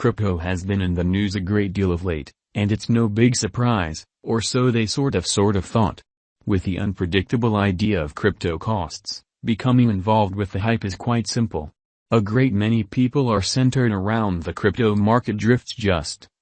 Crypto has been in the news a great deal of late, and it's no big surprise, or so they sort of thought. With the unpredictable idea of crypto costs, becoming involved with the hype is quite simple. A great many people are centered around the crypto market drifts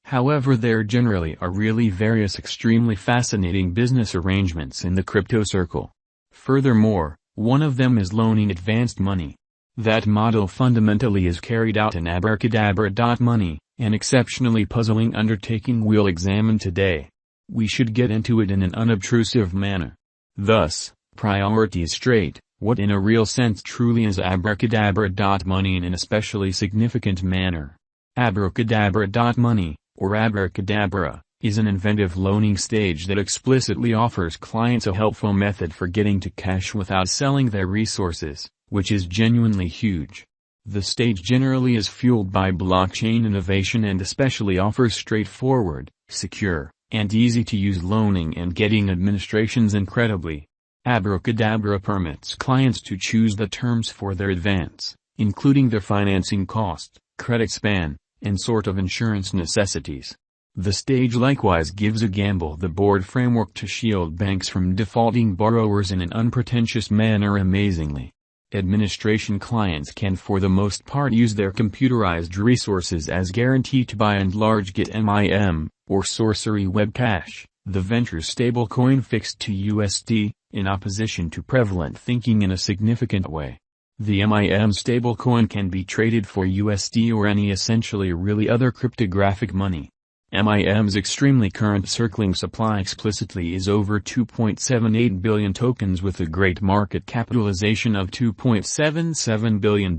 however there generally are really various extremely fascinating business arrangements in the crypto circle. Furthermore, one of them is loaning advanced money. That model fundamentally is carried out in abracadabra.money, an exceptionally puzzling undertaking we'll examine today. We should get into it in an unobtrusive manner. Thus, priorities straight, what in a real sense truly is abracadabra.money in an especially significant manner. Abracadabra.money, or abracadabra, is an inventive loaning stage that explicitly offers clients a helpful method for getting to cash without selling their resources, which is genuinely huge. The stage generally is fueled by blockchain innovation and especially offers straightforward, secure, and easy-to-use loaning and getting administrations incredibly. Abracadabra permits clients to choose the terms for their advance, including their financing cost, credit span, and sort of insurance necessities. The stage likewise gives a gamble the board framework to shield banks from defaulting borrowers in an unpretentious manner amazingly. Administration clients can for the most part use their computerized resources as guarantee to by and large get MIM, or Sorcery Web Cash, the venture's stablecoin fixed to USD, in opposition to prevalent thinking in a significant way. The MIM stablecoin can be traded for USD or any essentially really other cryptographic money. MIM's extremely current circling supply explicitly is over 2.78 billion tokens with a great market capitalization of $2.77 billion,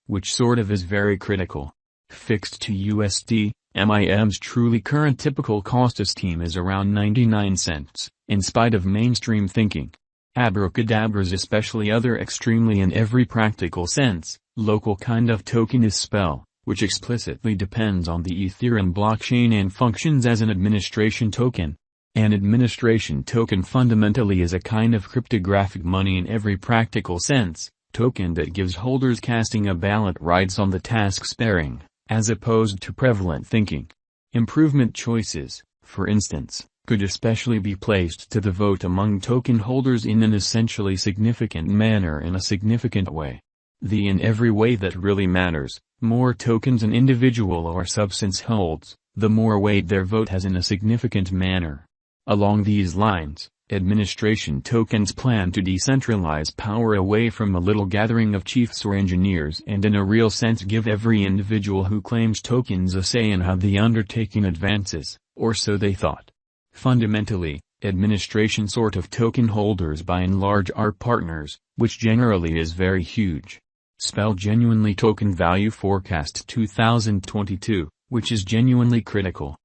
which sort of is very critical. Fixed to USD, MIM's truly current typical cost esteem is around 99 cents, in spite of mainstream thinking. Abracadabra's especially other extremely in every practical sense, local kind of token is Spell, which explicitly depends on the Ethereum blockchain and functions as an administration token. An administration token fundamentally is a kind of cryptographic money in every practical sense, token that gives holders casting a ballot rights on the task sparing, as opposed to prevalent thinking. Improvement choices, for instance, could especially be placed to the vote among token holders in an essentially significant manner in a significant way. In every way that really matters, more tokens an individual or substance holds, the more weight their vote has in a significant manner. Along these lines, administration tokens plan to decentralize power away from a little gathering of chiefs or engineers and in a real sense give every individual who claims tokens a say in how the undertaking advances, or so they thought. Fundamentally, administration sort of token holders by and large are partners, which generally is very huge. Spell genuinely token value forecast 2022, which is genuinely critical.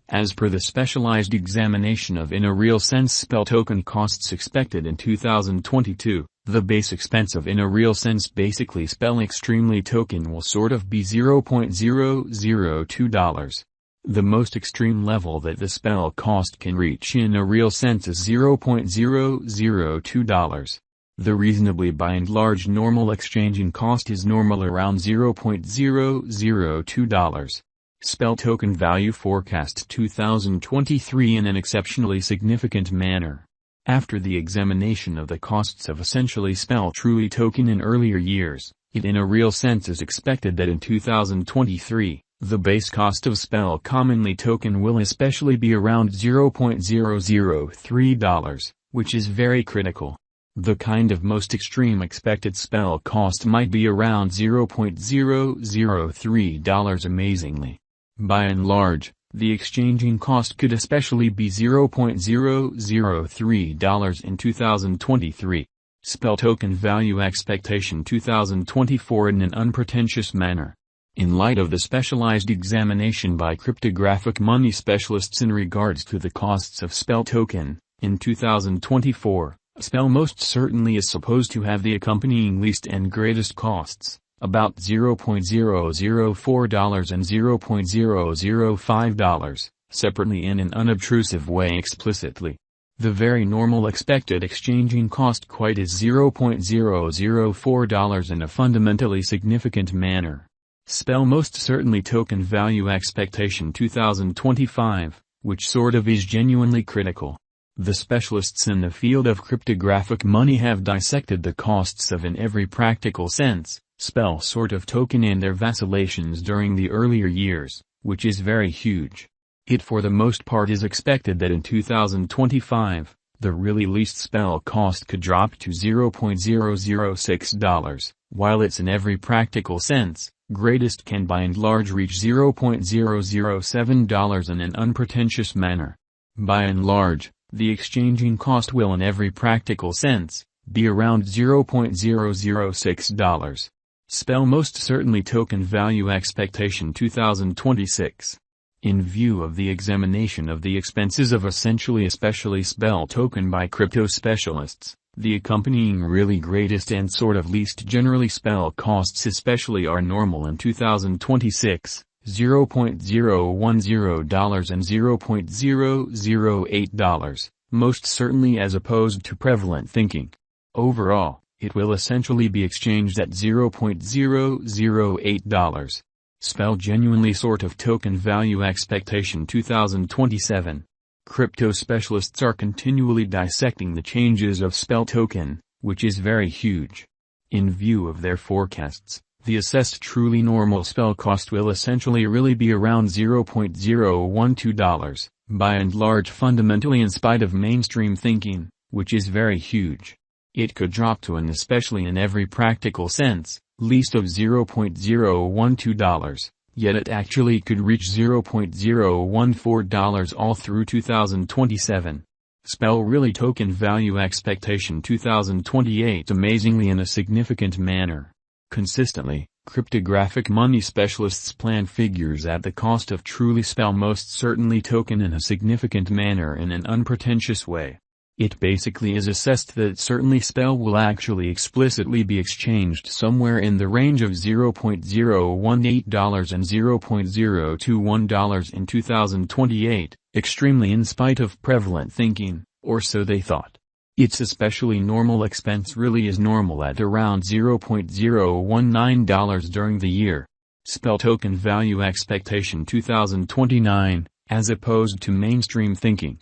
As per the specialized examination of in a real sense Spell token costs expected in 2022, the base expense of in a real sense basically Spell extremely token will sort of be $0.002. The most extreme level that the Spell cost can reach in a real sense is $0.002. The reasonably by and large normal exchanging cost is normal around $0.002. Spell token value forecast 2023 in an exceptionally significant manner. After the examination of the costs of essentially Spell truly token in earlier years, it in a real sense is expected that in 2023, the base cost of Spell commonly token will especially be around $0.003, which is very critical. The kind of most extreme expected Spell cost might be around $0.003 amazingly. By and large, the exchanging cost could especially be $0.003 in 2023. Spell token value expectation 2024 in an unpretentious manner. In light of the specialized examination by cryptographic money specialists in regards to the costs of Spell token, in 2024, Spell most certainly is supposed to have the accompanying least and greatest costs, about $0.004 and $0.005, separately in an unobtrusive way explicitly. The very normal expected exchanging cost quite is $0.004 in a fundamentally significant manner. Spell most certainly token value expectation 2025, which sort of is genuinely critical. The specialists in the field of cryptographic money have dissected the costs of in every practical sense, spell sort of token and their vacillations during the earlier years, which is very huge. It for the most part is expected that in 2025, the really least spell cost could drop to $0.006, while it's in every practical sense, greatest can by and large reach $0.007 in an unpretentious manner. By and large, the exchanging cost will in every practical sense, be around $0.006. Spell most certainly token value expectation 2026. In view of the examination of the expenses of essentially especially spell token by crypto specialists, the accompanying really greatest and sort of least generally spell costs especially are normal in 2026, $0.010 and $0.008, most certainly as opposed to prevalent thinking. Overall, it will essentially be exchanged at $0.008. Spell genuinely sort of token value expectation 2027. Crypto specialists are continually dissecting the changes of spell token, which is very huge. In view of their forecasts, the assessed truly normal spell cost will essentially really be around $0.012, by and large fundamentally in spite of mainstream thinking, which is very huge. It could drop to an especially in every practical sense, least of $0.012, yet it actually could reach $0.014 all through 2027. Spell really token value expectation 2028 amazingly in a significant manner. Consistently, cryptographic money specialists plan figures at the cost of truly spell most certainly token in a significant manner in an unpretentious way. It basically is assessed that certainly spell will actually explicitly be exchanged somewhere in the range of $0.018 and $0.021 in 2028, extremely in spite of prevalent thinking, or so they thought. Its especially normal expense really is normal at around $0.019 during the year. Spell token value expectation 2029, as opposed to mainstream thinking.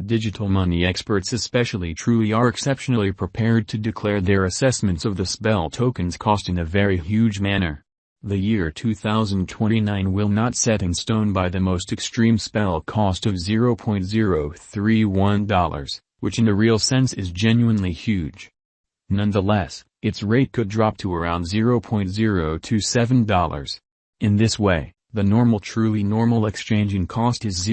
Digital money experts especially truly are exceptionally prepared to declare their assessments of the spell token's cost in a very huge manner. The year 2029 will not set in stone by the most extreme spell cost of $0.031, which in a real sense is genuinely huge. Nonetheless, its rate could drop to around $0.027. In this way, the normal truly normal exchanging cost is